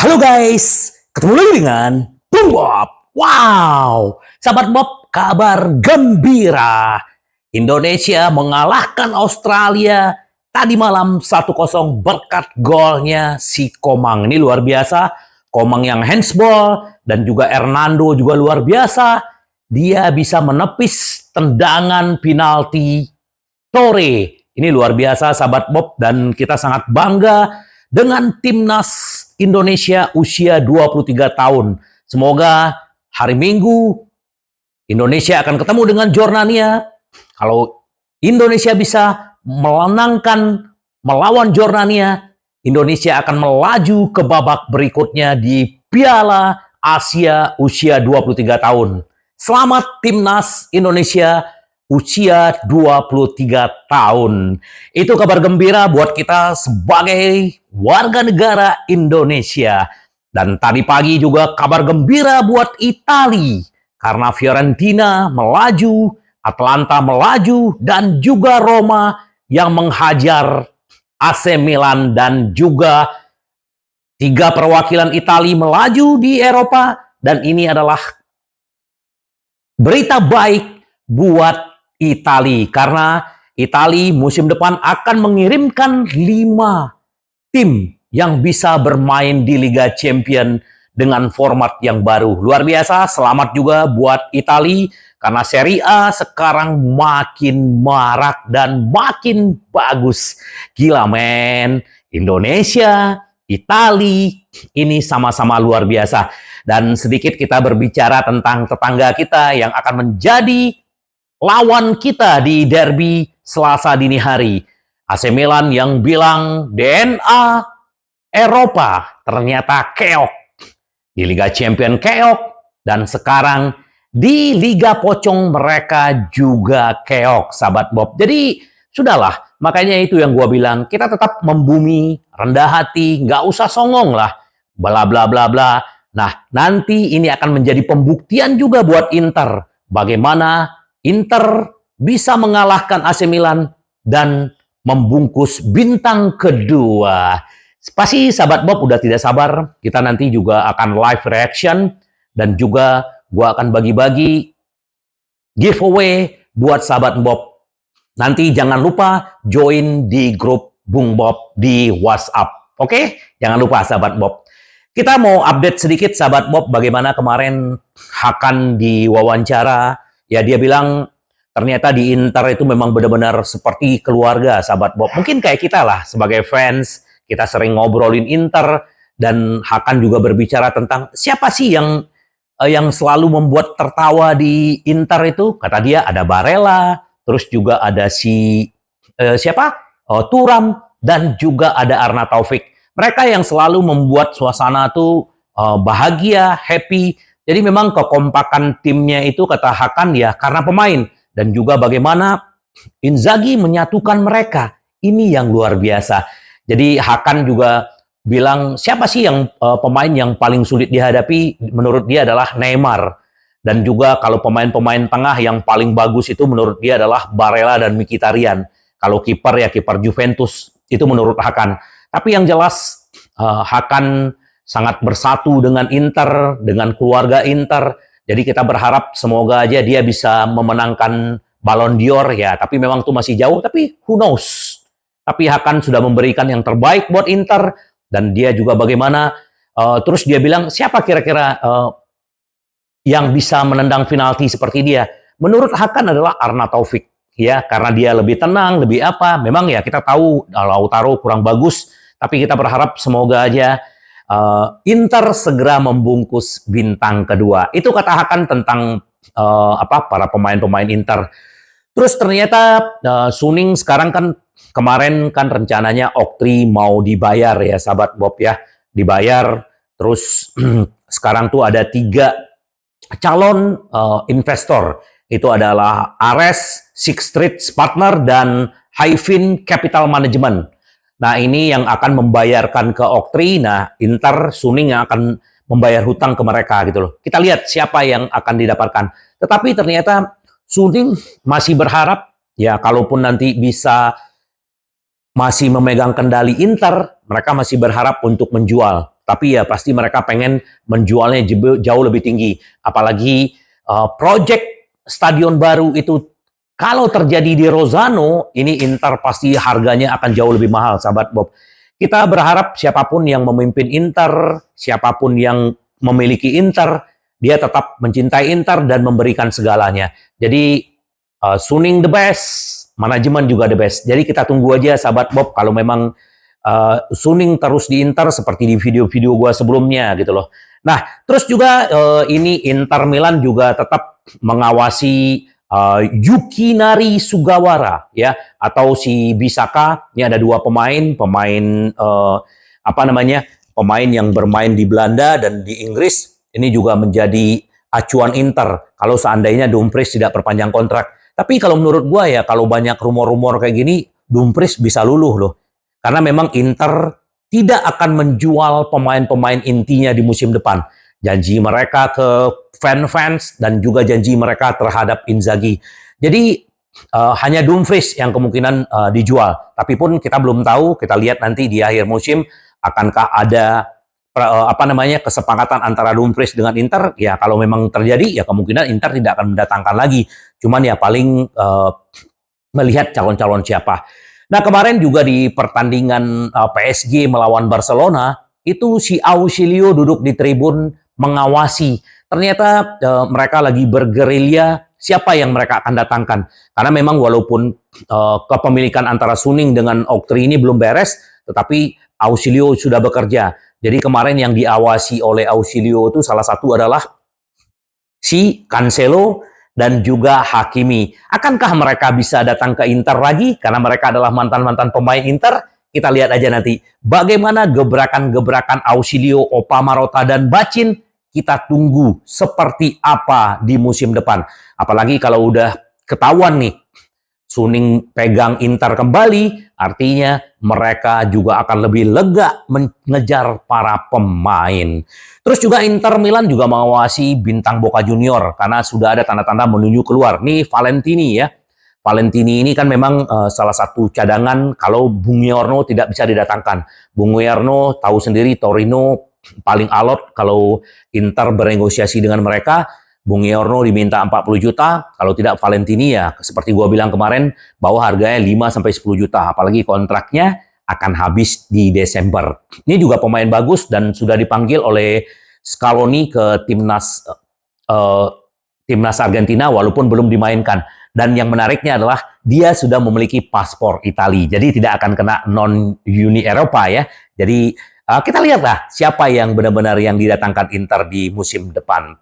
Halo guys, ketemu lagi dengan Bung Bob. Wow, sahabat Bob, kabar gembira. Indonesia mengalahkan Australia tadi malam 1-0 berkat golnya si Komang. Ini luar biasa. Komang yang handsball dan juga Hernando juga luar biasa. Dia bisa menepis tendangan penalti Tore. Ini luar biasa sahabat Bob dan kita sangat bangga dengan timnas Indonesia usia 23 tahun. Semoga hari Minggu Indonesia akan ketemu dengan Jordania. Kalau Indonesia bisa melawan Jordania, Indonesia akan melaju ke babak berikutnya di Piala Asia usia 23 tahun. Selamat timnas Indonesia usia 23 tahun. Itu kabar gembira buat kita sebagai warga negara Indonesia. Dan tadi pagi juga kabar gembira buat Italia. Karena Fiorentina melaju, Atalanta melaju, dan juga Roma yang menghajar AC Milan. Dan juga 3 perwakilan Italia melaju di Eropa. Dan ini adalah berita baik buat Italia, karena Italia musim depan akan mengirimkan 5 tim yang bisa bermain di Liga Champion dengan format yang baru. Luar biasa, selamat juga buat Italia karena Serie A sekarang makin marak dan makin bagus. Gila men, Indonesia, Italia, ini sama-sama luar biasa. Dan sedikit kita berbicara tentang tetangga kita yang akan menjadi lawan kita di derby Selasa dini hari. AC Milan yang bilang DNA Eropa ternyata keok. Di Liga Champion keok. Dan sekarang di Liga Pocong mereka juga keok, sahabat Bob. Jadi sudahlah, makanya itu yang gua bilang, kita tetap membumi, rendah hati, nggak usah songong lah. Bla bla bla bla. Nah, nanti ini akan menjadi pembuktian juga buat Inter. Bagaimana Inter bisa mengalahkan AC Milan dan membungkus bintang kedua. Pasti sahabat Bob udah tidak sabar. Kita nanti juga akan live reaction dan juga gua akan bagi-bagi giveaway buat sahabat Bob. Nanti jangan lupa join di grup Bung Bob di WhatsApp. Oke? Jangan lupa sahabat Bob. Kita mau update sedikit sahabat Bob bagaimana kemarin Hakan diwawancara. Ya dia bilang ternyata di Inter itu memang benar-benar seperti keluarga sahabat Bob. Mungkin kayak kita lah sebagai fans, kita sering ngobrolin Inter dan Hakan juga berbicara tentang siapa sih yang selalu membuat tertawa di Inter itu. Kata dia ada Barella, terus juga ada si Thuram dan juga ada Arna Taufik. Mereka yang selalu membuat suasana tuh bahagia, happy. Jadi memang kekompakan timnya itu kata Hakan ya karena pemain. Dan juga bagaimana Inzaghi menyatukan mereka. Ini yang luar biasa. Jadi Hakan juga bilang siapa sih yang pemain yang paling sulit dihadapi menurut dia adalah Neymar. Dan juga kalau pemain-pemain tengah yang paling bagus itu menurut dia adalah Barella dan Mkhitaryan. Kalau kiper ya kiper Juventus itu menurut Hakan. Tapi yang jelas Hakan sangat bersatu dengan Inter, dengan keluarga Inter. Jadi kita berharap semoga aja dia bisa memenangkan Ballon d'Or ya. Tapi memang itu masih jauh, tapi who knows. Tapi Hakan sudah memberikan yang terbaik buat Inter. Dan dia juga bagaimana, terus dia bilang siapa kira-kira yang bisa menendang penalti seperti dia. Menurut Hakan adalah Arna Taufik. Ya, karena dia lebih tenang, lebih apa. Memang ya kita tahu Lautaro kurang bagus. Tapi kita berharap semoga aja Inter segera membungkus bintang kedua. Itu kata Hakan tentang para pemain-pemain Inter. Terus ternyata Suning sekarang kan kemarin kan rencananya Oktri mau dibayar ya sahabat Bob ya. Dibayar. Terus sekarang tuh ada 3 calon investor. Itu adalah Ares, Sixth Street Partner, dan Hyfin Capital Management. Nah, ini yang akan membayarkan ke Oktri. Nah, Inter, Suning yang akan membayar hutang ke mereka gitu loh. Kita lihat siapa yang akan didapatkan. Tetapi ternyata Suning masih berharap, ya kalaupun nanti bisa masih memegang kendali Inter, mereka masih berharap untuk menjual. tapi ya pasti mereka pengen menjualnya jauh lebih tinggi. Apalagi project stadion baru itu kalau terjadi di Rosano, ini Inter pasti harganya akan jauh lebih mahal, sahabat Bob. Kita berharap siapapun yang memimpin Inter, siapapun yang memiliki Inter, dia tetap mencintai Inter dan memberikan segalanya. Jadi Suning the best, manajemen juga the best. Jadi kita tunggu aja sahabat Bob kalau memang Suning terus di Inter seperti di video-video gua sebelumnya gitu loh. Nah, terus juga ini Inter Milan juga tetap mengawasi Yukinari Sugawara ya atau si Bisaka. Ini ada dua pemain apa namanya? Pemain yang bermain di Belanda dan di Inggris. Ini juga menjadi acuan Inter kalau seandainya Dumfries tidak perpanjang kontrak. Tapi kalau menurut gua ya kalau banyak rumor-rumor kayak gini, Dumfries bisa luluh loh. Karena memang Inter tidak akan menjual pemain-pemain intinya di musim depan. Janji mereka ke fans dan juga janji mereka terhadap Inzaghi. Jadi hanya Dumfries yang kemungkinan dijual. Tapi pun kita belum tahu, kita lihat nanti di akhir musim akankah ada kesepakatan antara Dumfries dengan Inter. Ya kalau memang terjadi ya kemungkinan Inter tidak akan mendatangkan lagi. Cuman ya paling melihat calon-calon siapa. Nah kemarin juga di pertandingan PSG melawan Barcelona itu si Ausilio duduk di tribun mengawasi. Ternyata mereka lagi bergerilya siapa yang mereka akan datangkan. Karena memang walaupun kepemilikan antara Suning dengan Oktri ini belum beres, tetapi Ausilio sudah bekerja. Jadi kemarin yang diawasi oleh Ausilio itu salah satu adalah si Cancelo dan juga Hakimi. Akankah mereka bisa datang ke Inter lagi? Karena mereka adalah mantan-mantan pemain Inter. Kita lihat aja nanti bagaimana gebrakan-gebrakan Ausilio, Opa Marotta, dan Bacin. Kita tunggu seperti apa di musim depan. Apalagi kalau udah ketahuan nih, Suning pegang Inter kembali, artinya mereka juga akan lebih lega mengejar para pemain. Terus juga Inter Milan juga mengawasi bintang Boca Junior karena sudah ada tanda-tanda menuju keluar. Nih Valentini ya. Valentini ini kan memang salah satu cadangan kalau Buongiorno tidak bisa didatangkan. Buongiorno tahu sendiri Torino paling alot kalau Inter bernegosiasi dengan mereka. Buongiorno diminta 40 juta, kalau tidak Valentini ya seperti gua bilang kemarin bahwa harganya 5-10 juta, apalagi kontraknya akan habis di Desember. Ini juga pemain bagus dan sudah dipanggil oleh Scaloni ke timnas Argentina walaupun belum dimainkan. Dan yang menariknya adalah dia sudah memiliki paspor Italia, jadi tidak akan kena non-Uni Eropa ya. Jadi kita lihatlah siapa yang benar-benar yang didatangkan Inter di musim depan.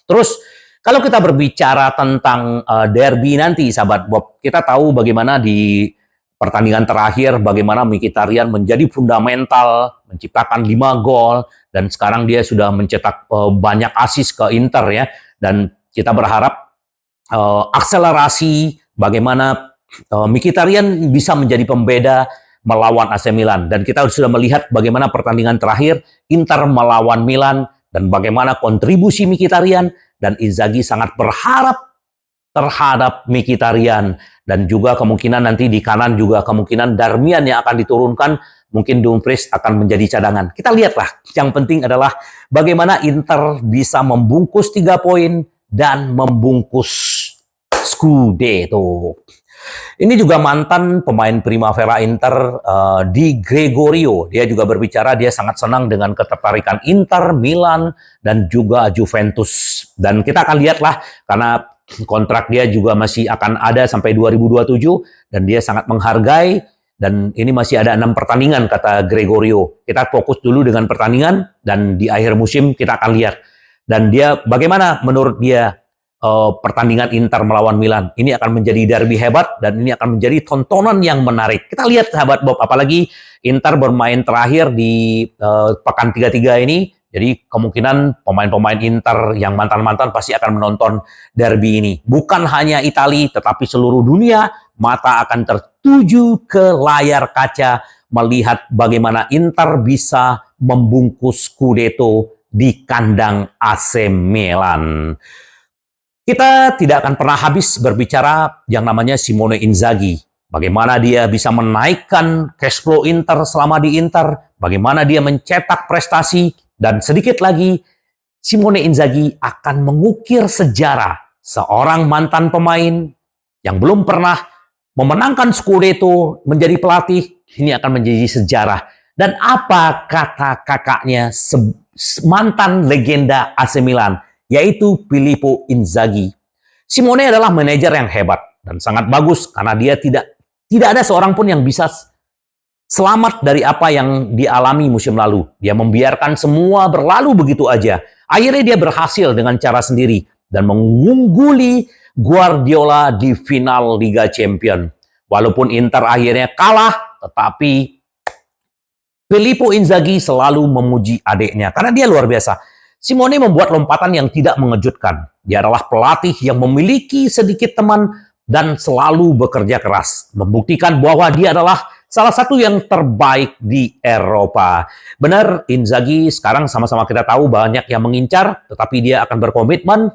Terus kalau kita berbicara tentang derby nanti, sahabat Bob, kita tahu bagaimana di pertandingan terakhir, bagaimana Mkhitaryan menjadi fundamental, menciptakan 5 gol, dan sekarang dia sudah mencetak banyak assist ke Inter ya. Dan kita berharap akselerasi bagaimana Mkhitaryan bisa menjadi pembeda melawan AC Milan. Dan kita sudah melihat bagaimana pertandingan terakhir Inter melawan Milan, dan bagaimana kontribusi Mkhitaryan, dan Inzaghi sangat berharap terhadap Mkhitaryan. Dan juga kemungkinan nanti di kanan juga kemungkinan Darmian yang akan diturunkan, mungkin Dumfries akan menjadi cadangan. Kita lihatlah, yang penting adalah bagaimana Inter bisa membungkus 3 poin dan membungkus Scudetto. Ini juga mantan pemain Primavera Inter Di Gregorio. Dia juga berbicara dia sangat senang dengan ketertarikan Inter, Milan, dan juga Juventus. Dan kita akan lihatlah karena kontrak dia juga masih akan ada sampai 2027 dan dia sangat menghargai. Dan ini masih ada 6 pertandingan kata Gregorio. Kita fokus dulu dengan pertandingan dan di akhir musim kita akan lihat. Dan dia bagaimana menurut dia pertandingan Inter melawan Milan. Ini akan menjadi derby hebat dan ini akan menjadi tontonan yang menarik. Kita lihat sahabat Bob, apalagi Inter bermain terakhir di pekan 33 ini. Jadi kemungkinan pemain-pemain Inter yang mantan-mantan pasti akan menonton derby ini. Bukan hanya Italia, tetapi seluruh dunia mata akan tertuju ke layar kaca melihat bagaimana Inter bisa membungkus Scudetto di kandang AC Milan. Kita tidak akan pernah habis berbicara yang namanya Simone Inzaghi. bagaimana dia bisa menaikkan cash flow Inter selama di Inter, bagaimana dia mencetak prestasi, dan sedikit lagi Simone Inzaghi akan mengukir sejarah seorang mantan pemain yang belum pernah memenangkan Scudetto menjadi pelatih. Ini akan menjadi sejarah. Dan apa kata kakaknya mantan legenda AC Milan, yaitu Filippo Inzaghi. Simone adalah manajer yang hebat dan sangat bagus karena dia tidak ada seorang pun yang bisa selamat dari apa yang dialami musim lalu. Dia membiarkan semua berlalu begitu aja. Akhirnya dia berhasil dengan cara sendiri dan mengungguli Guardiola di final Liga Champions. Walaupun Inter akhirnya kalah, tetapi Filippo Inzaghi selalu memuji adiknya karena dia luar biasa. Simone membuat lompatan yang tidak mengejutkan. Dia adalah pelatih yang memiliki sedikit teman dan selalu bekerja keras, membuktikan bahwa dia adalah salah satu yang terbaik di Eropa. Benar, Inzaghi sekarang sama-sama kita tahu banyak yang mengincar, tetapi dia akan berkomitmen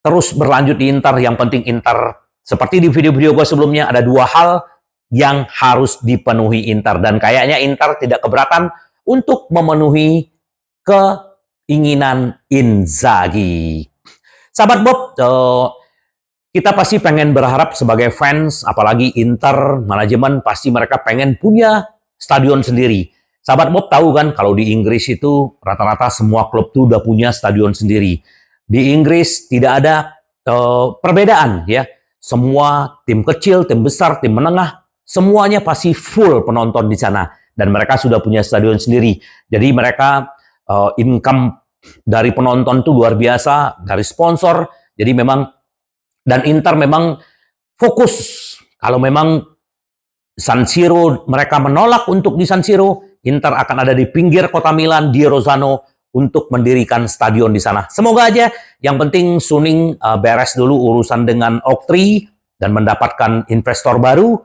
terus berlanjut di Inter. Yang penting Inter, seperti di video-video gue sebelumnya, ada dua hal yang harus dipenuhi Inter. Dan kayaknya Inter tidak keberatan untuk memenuhi keinginan Inzaghi. Sahabat Bob, kita pasti pengen berharap sebagai fans, apalagi Inter, manajemen, pasti mereka pengen punya stadion sendiri. Sahabat Bob tahu kan, kalau di Inggris itu rata-rata semua klub tuh udah punya stadion sendiri. Di Inggris tidak ada perbedaan ya. Semua tim kecil, tim besar, tim menengah, semuanya pasti full penonton di sana. Dan mereka sudah punya stadion sendiri. Jadi mereka income dari penonton tuh luar biasa, dari sponsor. Jadi memang, dan Inter memang fokus. Kalau memang San Siro mereka menolak untuk di San Siro, Inter akan ada di pinggir kota Milan, di Rossano, untuk mendirikan stadion di sana. Semoga aja, yang penting Suning beres dulu urusan dengan Oaktree dan mendapatkan investor baru.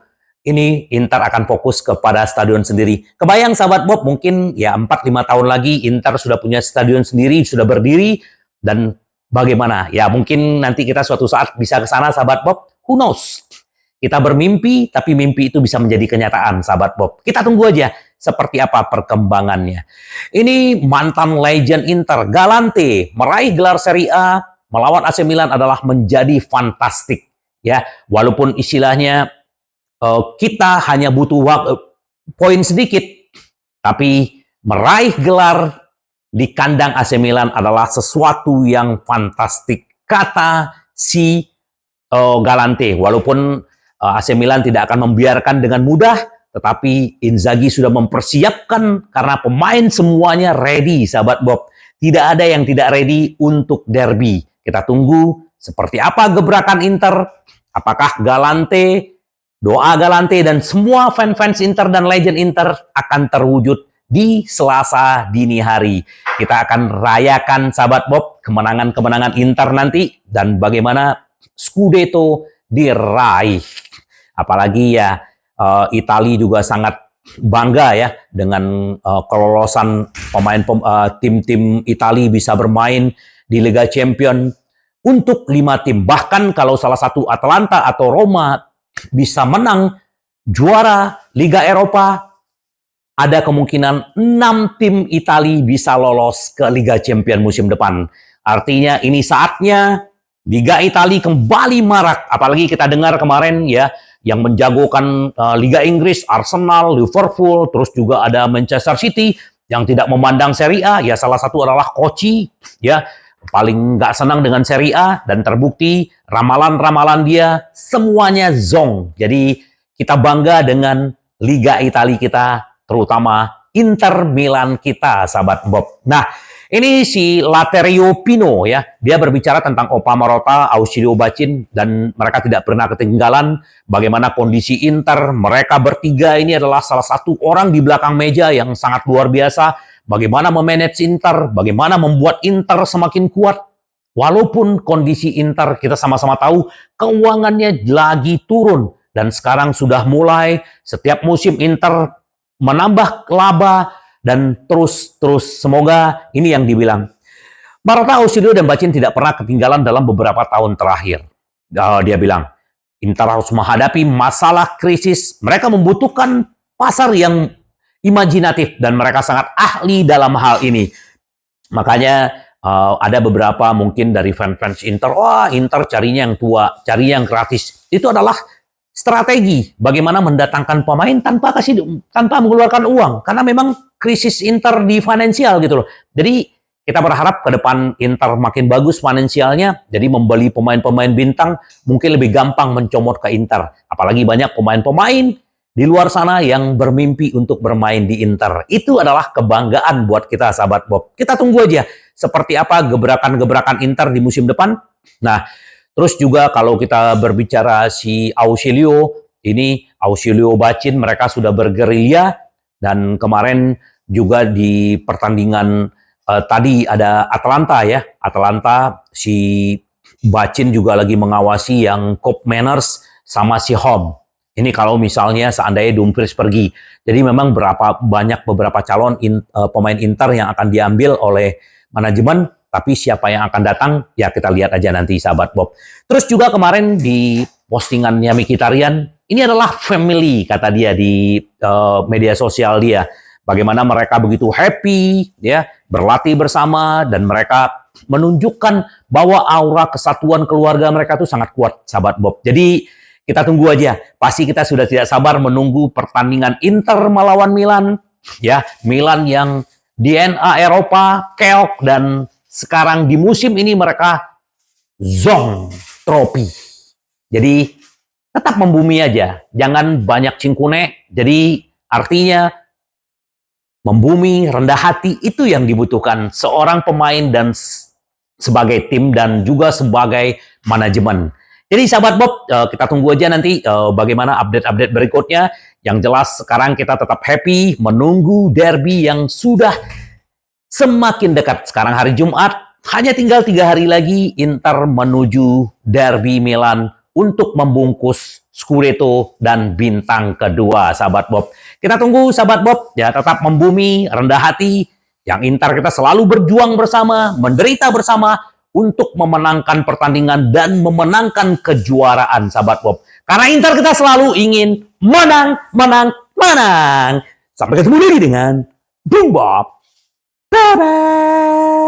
Ini Inter akan fokus kepada stadion sendiri. Kebayang sahabat Bob, mungkin ya 4-5 tahun lagi Inter sudah punya stadion sendiri, sudah berdiri, dan bagaimana? Ya mungkin nanti kita suatu saat bisa ke sana sahabat Bob. Who knows? Kita bermimpi, tapi mimpi itu bisa menjadi kenyataan sahabat Bob. Kita tunggu aja seperti apa perkembangannya. Ini mantan legend Inter, Galante, meraih gelar Serie A melawan AC Milan adalah menjadi fantastik. Ya, walaupun istilahnya kita hanya butuh poin sedikit, tapi meraih gelar di kandang AC Milan adalah sesuatu yang fantastik, kata si Galante. Walaupun AC Milan tidak akan membiarkan dengan mudah, tetapi Inzaghi sudah mempersiapkan karena pemain semuanya ready, sahabat Bob. Tidak ada yang tidak ready untuk derby. Kita tunggu seperti apa gebrakan Inter, apakah Galante, doa Galante, dan semua fans Inter dan legend Inter akan terwujud di Selasa dini hari. Kita akan rayakan sahabat Bob kemenangan-kemenangan Inter nanti dan bagaimana Scudetto diraih. Apalagi ya Italia juga sangat bangga ya dengan kelolosan pemain tim-tim Italia bisa bermain di Liga Champions untuk 5 tim. Bahkan kalau salah satu Atalanta atau Roma bisa menang juara Liga Eropa, ada kemungkinan 6 tim Italia bisa lolos ke Liga Champions musim depan. Artinya ini saatnya Liga Italia kembali marak. Apalagi kita dengar kemarin ya, yang menjagokan Liga Inggris, Arsenal, Liverpool, terus juga ada Manchester City yang tidak memandang Serie A. Ya salah satu adalah Koci, ya paling nggak senang dengan Serie A, dan terbukti ramalan-ramalan dia semuanya zong. Jadi kita bangga dengan Liga Italia kita, terutama Inter Milan kita, sahabat Bob. Nah, ini si Laterio Pino ya, dia berbicara tentang Opa Marotta, Ausilio Bacin, dan mereka tidak pernah ketinggalan bagaimana kondisi Inter. Mereka bertiga ini adalah salah satu orang di belakang meja yang sangat luar biasa. Bagaimana memanage Inter, bagaimana membuat Inter semakin kuat. Walaupun kondisi Inter kita sama-sama tahu keuangannya lagi turun, dan sekarang sudah mulai setiap musim Inter menambah laba. Dan terus semoga ini yang dibilang. Marotta, Ausilio, dan Bacin tidak pernah ketinggalan dalam beberapa tahun terakhir. Dia bilang, Inter harus menghadapi masalah krisis. Mereka membutuhkan pasar yang imajinatif dan mereka sangat ahli dalam hal ini. Makanya ada beberapa mungkin dari fans Inter, wah Inter carinya yang tua, cari yang gratis. Itu adalah strategi bagaimana mendatangkan pemain tanpa mengeluarkan uang, karena memang krisis Inter di finansial gitu loh. Jadi kita berharap ke depan Inter makin bagus finansialnya, jadi membeli pemain-pemain bintang mungkin lebih gampang mencomot ke Inter. Apalagi banyak pemain-pemain di luar sana yang bermimpi untuk bermain di Inter. Itu adalah kebanggaan buat kita, sahabat Bob. Kita tunggu aja seperti apa gebrakan-gebrakan Inter di musim depan. Nah, terus juga kalau kita berbicara si Ausilio, ini Ausilio Bacin, mereka sudah bergerilya, dan kemarin juga di pertandingan tadi ada Atalanta ya. Atalanta, si Bacin juga lagi mengawasi yang Cop Manners sama si Home. Ini kalau misalnya seandainya Dumfries pergi. Jadi memang beberapa calon pemain Inter yang akan diambil oleh manajemen, tapi siapa yang akan datang, ya kita lihat aja nanti, sahabat Bob. Terus juga kemarin di postingannya Mkhitaryan, ini adalah family, kata dia di media sosial dia. Bagaimana mereka begitu happy, ya, berlatih bersama, dan mereka menunjukkan bahwa aura kesatuan keluarga mereka itu sangat kuat, sahabat Bob. Jadi kita tunggu aja. Pasti kita sudah tidak sabar menunggu pertandingan Inter melawan Milan, ya, Milan yang DNA Eropa, keok, dan sekarang di musim ini mereka zong trofi. Jadi tetap membumi aja, jangan banyak cingkune. Jadi artinya membumi, rendah hati, itu yang dibutuhkan seorang pemain dan sebagai tim dan juga sebagai manajemen. Jadi sahabat Bob, kita tunggu aja nanti bagaimana update-update berikutnya. Yang jelas sekarang kita tetap happy menunggu derby yang sudah semakin dekat. Sekarang hari Jumat, hanya tinggal 3 hari lagi Inter menuju derby Milan untuk membungkus Scudetto dan bintang kedua, sahabat Bob. Kita tunggu, sahabat Bob, ya, tetap membumi, rendah hati. Yang Inter kita selalu berjuang bersama, menderita bersama untuk memenangkan pertandingan dan memenangkan kejuaraan, sahabat Bob. Karena Inter kita selalu ingin menang, menang, menang. Sampai ketemu lagi dengan Bung Bob. Bye-bye.